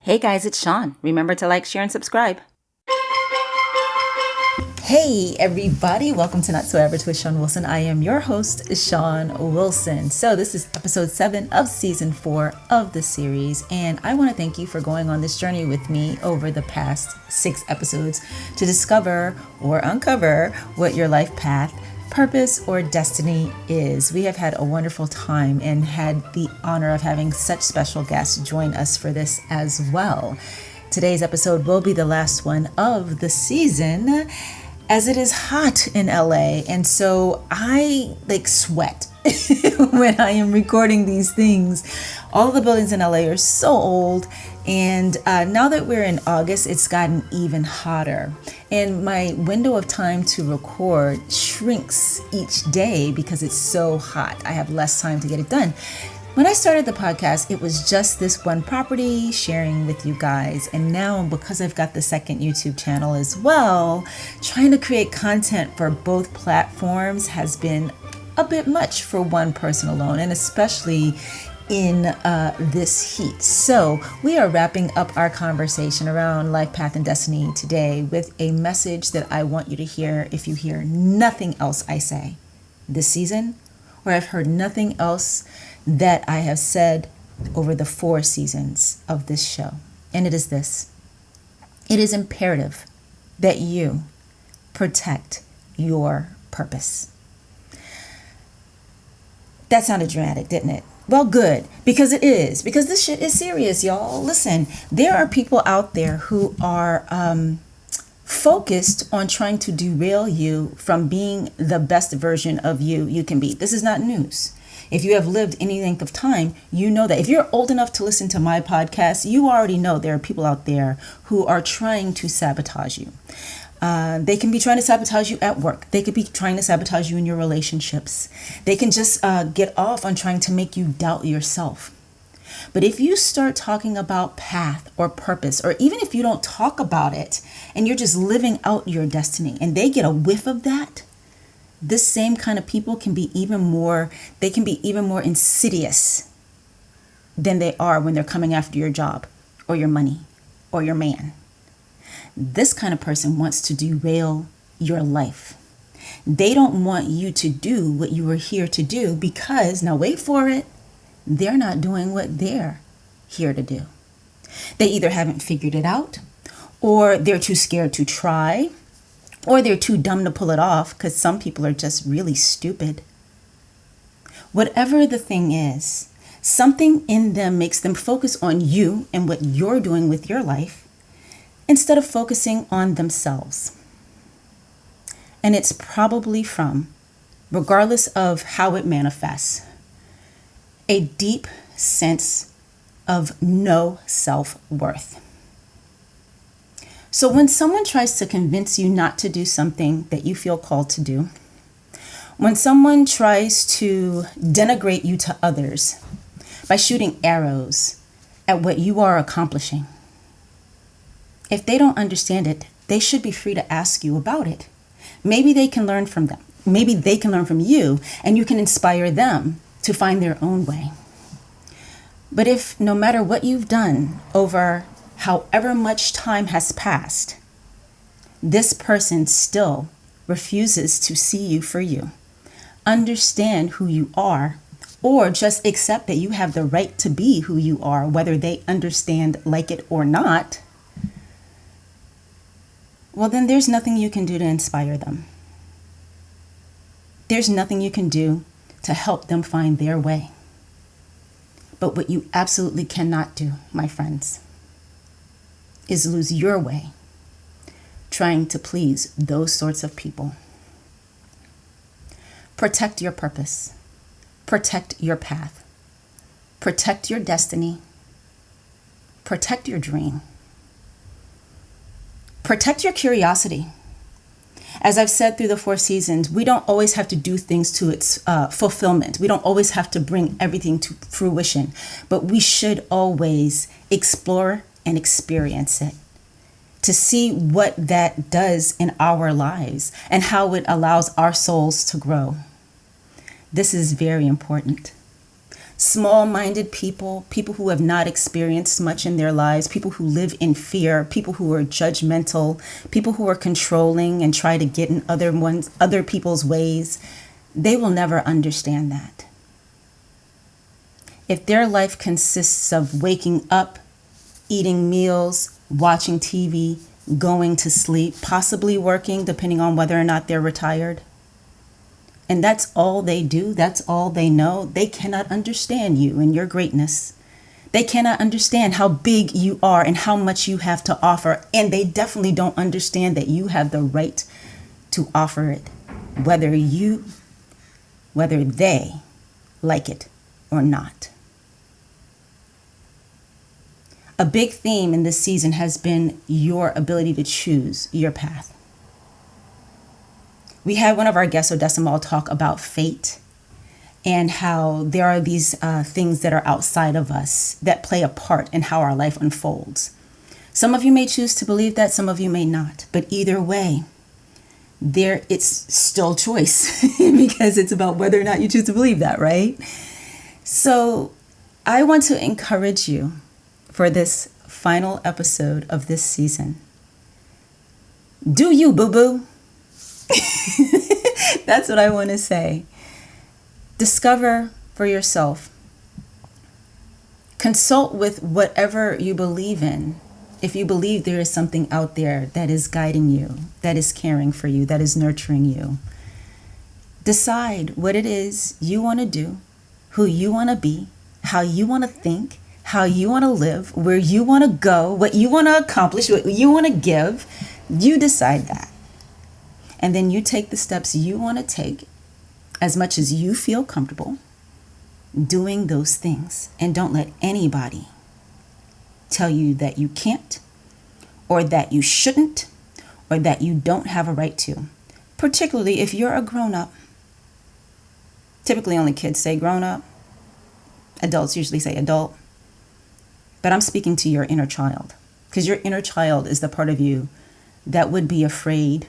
Hey guys, it's Sean. Remember to like, share, and subscribe. Hey everybody, welcome to Not So Average with Shawn Wilson. I am your host, Shawn Wilson. So this is episode 7 of season 4 of the series, and I want to thank you for going on this journey with me over the past 6 episodes to discover or uncover what your life path, purpose, or destiny is. We have had a wonderful time and had the honor of having such special guests join us for this as well. Today's episode will be the last one of the season, as it is hot in LA, and so I sweat when I am recording these things. All of the buildings in LA are so old, and now that we're in August, it's gotten even hotter. And my window of time to record shrinks each day because it's so hot. I have less time to get it done. When I started the podcast, it was just this one property sharing with you guys. And now, because I've got the second YouTube channel as well, trying to create content for both platforms has been a bit much for one person alone, and especially in this heat. So we are wrapping up our conversation around life path and destiny today with a message that I want you to hear if you hear nothing else I say this season, or I've heard nothing else that I have said over the 4 seasons of this show. And it is this: it is imperative that you protect your purpose. That sounded dramatic, didn't it? Well, good, because it is. Because this shit is serious, y'all. Listen, there are people out there who are focused on trying to derail you from being the best version of you can be. This is not news. If you have lived any length of time, you know that. If you're old enough to listen to my podcast, you already know there are people out there who are trying to sabotage you. They can be trying to sabotage you at work. They could be trying to sabotage you in your relationships. They can just get off on trying to make you doubt yourself. But if you start talking about path or purpose, or even if you don't talk about it and you're just living out your destiny and they get a whiff of that, this same kind of people can be even more insidious than they are when they're coming after your job or your money or your man. This kind of person wants to derail your life. They don't want you to do what you were here to do because, now wait for it, they're not doing what they're here to do. They either haven't figured it out, or they're too scared to try, or they're too dumb to pull it off, because some people are just really stupid. Whatever the thing is, something in them makes them focus on you and what you're doing with your life instead of focusing on themselves. And it's probably from, regardless of how it manifests, a deep sense of no self-worth. So when someone tries to convince you not to do something that you feel called to do, when someone tries to denigrate you to others by shooting arrows at what you are accomplishing, if they don't understand it, they should be free to ask you about it. Maybe they can learn from them. Maybe they can learn from you, and you can inspire them to find their own way. But if no matter what you've done over however much time has passed, this person still refuses to see you for you, understand who you are, or just accept that you have the right to be who you are, whether they understand, like it or not, well, then there's nothing you can do to inspire them. There's nothing you can do to help them find their way. But what you absolutely cannot do, my friends, is lose your way trying to please those sorts of people. Protect your purpose. Protect your path. Protect your destiny. Protect your dream. Protect your curiosity. As I've said through the 4 seasons, we don't always have to do things to its fulfillment. We don't always have to bring everything to fruition, but we should always explore and experience it to see what that does in our lives and how it allows our souls to grow. This is very important. Small-minded people, people who have not experienced much in their lives, people who live in fear, people who are judgmental, people who are controlling and try to get in other people's ways, they will never understand that. If their life consists of waking up, eating meals, watching TV, going to sleep, possibly working, depending on whether or not they're retired, and that's all they do, that's all they know, they cannot understand you and your greatness. They cannot understand how big you are and how much you have to offer. And they definitely don't understand that you have the right to offer it, whether they like it or not. A big theme in this season has been your ability to choose your path. We had one of our guests, Odessa Moll, talk about fate and how there are these things that are outside of us that play a part in how our life unfolds. Some of you may choose to believe that, some of you may not. But either way, it's still choice because it's about whether or not you choose to believe that, right? So I want to encourage you for this final episode of this season. Do you, boo-boo? That's what I want to say. Discover for yourself. Consult with whatever you believe in. If you believe there is something out there that is guiding you, that is caring for you, that is nurturing you. Decide what it is you want to do, who you want to be, how you want to think, how you want to live, where you want to go, what you want to accomplish, what you want to give. You decide that. And then you take the steps you want to take as much as you feel comfortable doing those things. And don't let anybody tell you that you can't, or that you shouldn't, or that you don't have a right to. Particularly if you're a grown-up. Typically only kids say grown-up. Adults usually say adult. But I'm speaking to your inner child, because your inner child is the part of you that would be afraid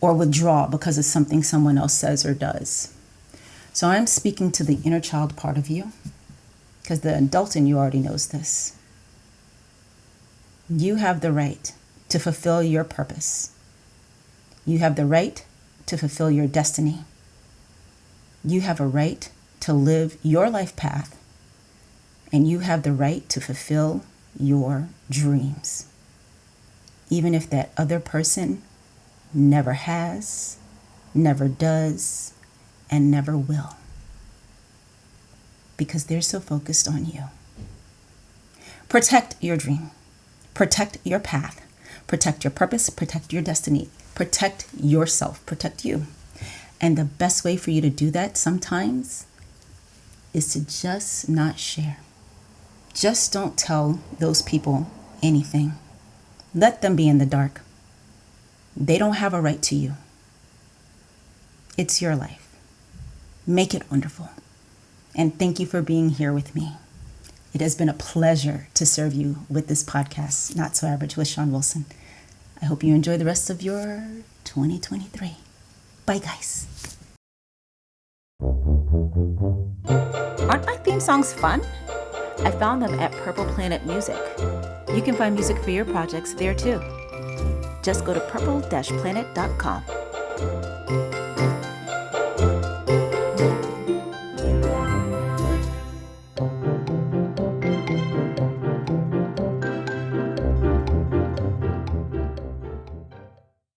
or withdraw because of something someone else says or does. So I'm speaking to the inner child part of you, because the adult in you already knows this. You have the right to fulfill your purpose. You have the right to fulfill your destiny. You have a right to live your life path, and you have the right to fulfill your dreams, even if that other person never has, never does, and never will, because they're so focused on you. Protect your dream. Protect your path. Protect your purpose. Protect your destiny. Protect yourself. Protect you. And the best way for you to do that sometimes is to just not share. Just don't tell those people anything. Let them be in the dark. They don't have a right to you. It's your life. Make it wonderful. And thank you for being here with me. It has been a pleasure to serve you with this podcast, Not So Average with Shawn Wilson. I hope you enjoy the rest of your 2023. Bye, guys. Aren't my theme songs fun? I found them at Purple Planet Music. You can find music for your projects there too. Just go to purple-planet.com.